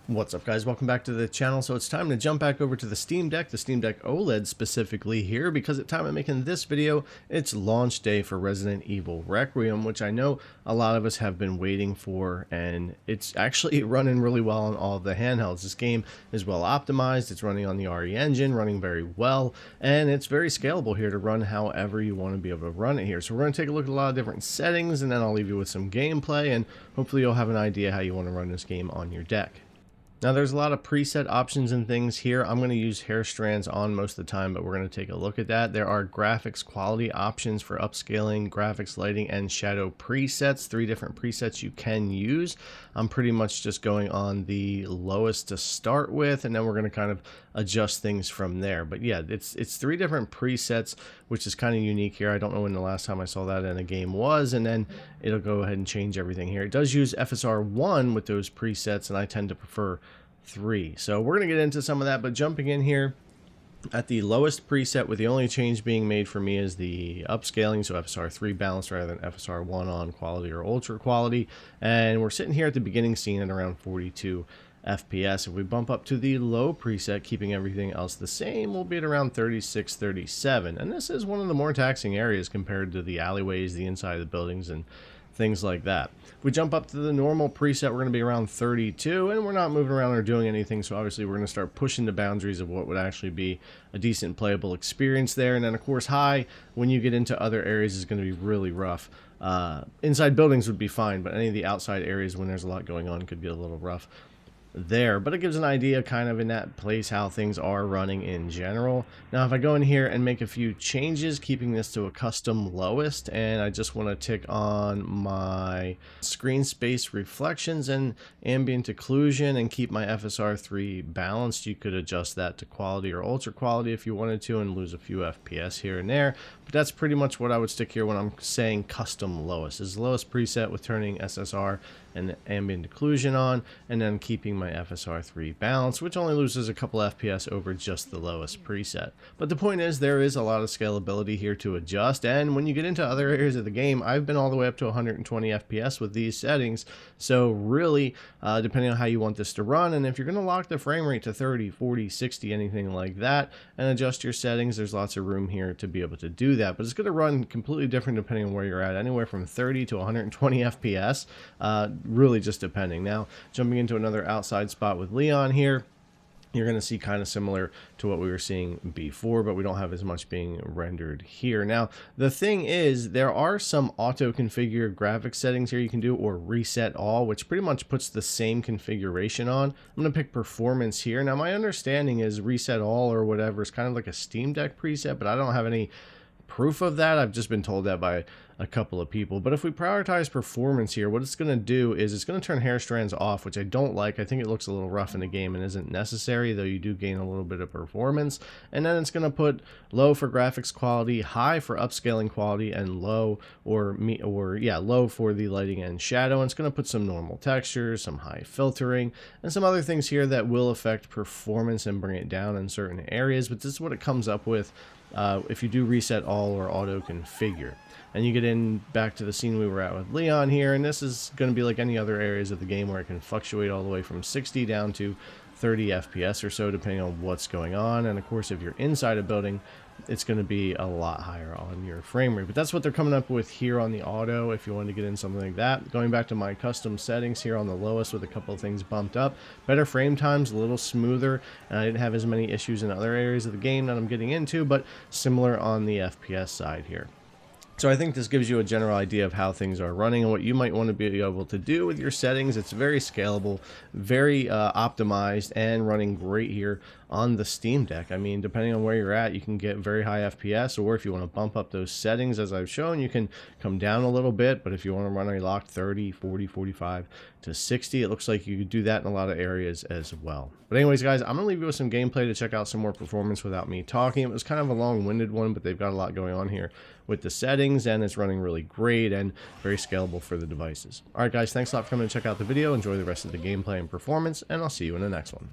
What's up, guys? Welcome back to the channel. So it's time to jump back over to the Steam Deck OLED specifically here, because at the time of making this video, it's launch day for Resident Evil Requiem, which I know a lot of us have been waiting for, and it's actually running really well on all of the handhelds. This game is well optimized, it's running on the RE engine, running very well, and it's very scalable here to run however you want to be able to run it here. So we're going to take a look at a lot of different settings, and then I'll leave you with some gameplay, and hopefully you'll have an idea how you want to run this game on your deck. Now there's a lot of preset options and things here. I'm going to use hair strands on most of the time, but we're going to take a look at that. There are graphics quality options for upscaling, graphics, lighting, and shadow presets. 3 different presets you can use. I'm pretty much just going on the lowest to start with, and then we're going to kind of adjust things from there. But yeah, it's 3 different presets, which is kind of unique here. I don't know when the last time I saw that in a game was, and then it'll go ahead and change everything here. It does use FSR 1 with those presets, and I tend to prefer 3. So we're going to get into some of that, but jumping in here at the lowest preset, with the only change being made for me is the upscaling, so FSR 3 balance rather than FSR 1 on quality or ultra quality, and we're sitting here at the beginning scene at around 42 FPS. If we bump up to the low preset, keeping everything else the same, we'll be at around 36, 37, and this is one of the more taxing areas compared to the alleyways, the inside of the buildings, and things like that. If we jump up to the normal preset, we're going to be around 32, and we're not moving around or doing anything, so obviously we're going to start pushing the boundaries of what would actually be a decent playable experience there. And then of course high, when you get into other areas, is going to be really rough. Inside buildings would be fine, but any of the outside areas when there's a lot going on could get a little rough there, but it gives an idea kind of in that place how things are running in general. Now if I go in here and make a few changes, keeping this to a custom lowest, and I just want to tick on my screen space reflections and ambient occlusion and keep my FSR 3 balanced, you could adjust that to quality or ultra quality if you wanted to and lose a few FPS here and there. But that's pretty much what I would stick here when I'm saying custom lowest. Is the lowest preset with turning SSR and ambient occlusion on, and then keeping my FSR 3 balance, which only loses a couple FPS over just the lowest preset. But the point is, there is a lot of scalability here to adjust, and when you get into other areas of the game, I've been all the way up to 120 FPS with these settings. So really, depending on how you want this to run, and if you're going to lock the frame rate to 30, 40, 60, anything like that, and adjust your settings, there's lots of room here to be able to do that. But it's going to run completely different depending on where you're at, anywhere from 30 to 120 FPS, really just depending. Now, jumping into another outside spot with Leon here, you're going to see kind of similar to what we were seeing before, but we don't have as much being rendered here. Now, the thing is, there are some auto-configure graphics settings here you can do, or reset all, which pretty much puts the same configuration on. I'm going to pick performance here. Now, my understanding is reset all or whatever is kind of like a Steam Deck preset, but I don't have any proof of that. I've just been told that by a couple of people. But if we prioritize performance here, what it's going to do is it's going to turn hair strands off, which I don't like. I think it looks a little rough in the game and isn't necessary, though you do gain a little bit of performance. And then it's going to put low for graphics quality, high for upscaling quality, and low low for the lighting and shadow. And it's going to put some normal textures, some high filtering, and some other things here that will affect performance and bring it down in certain areas. But this is what it comes up with if you do reset all or auto configure. And you get in back to the scene we were at with Leon here, and this is going to be like any other areas of the game where it can fluctuate all the way from 60 down to 30 FPS or so, depending on what's going on. And of course, if you're inside a building, it's going to be a lot higher on your frame rate. But that's what they're coming up with here on the auto, if you want to get in something like that. Going back to my custom settings here on the lowest with a couple of things bumped up. Better frame times, a little smoother, and I didn't have as many issues in other areas of the game that I'm getting into, but similar on the FPS side here. So I think this gives you a general idea of how things are running and what you might want to be able to do with your settings. It's very scalable, very optimized, and running great here on the Steam Deck. I mean, depending on where you're at, you can get very high FPS, or if you want to bump up those settings as I've shown, you can come down a little bit. But if you want to run a locked 30, 40, 45 to 60, it looks like you could do that in a lot of areas as well. But anyways, guys, I'm going to leave you with some gameplay to check out some more performance without me talking. It was kind of a long-winded one, but they've got a lot going on here with the settings, and it's running really great and very scalable for the devices. Alright guys, thanks a lot for coming to check out the video. Enjoy the rest of the gameplay and performance, and I'll see you in the next one.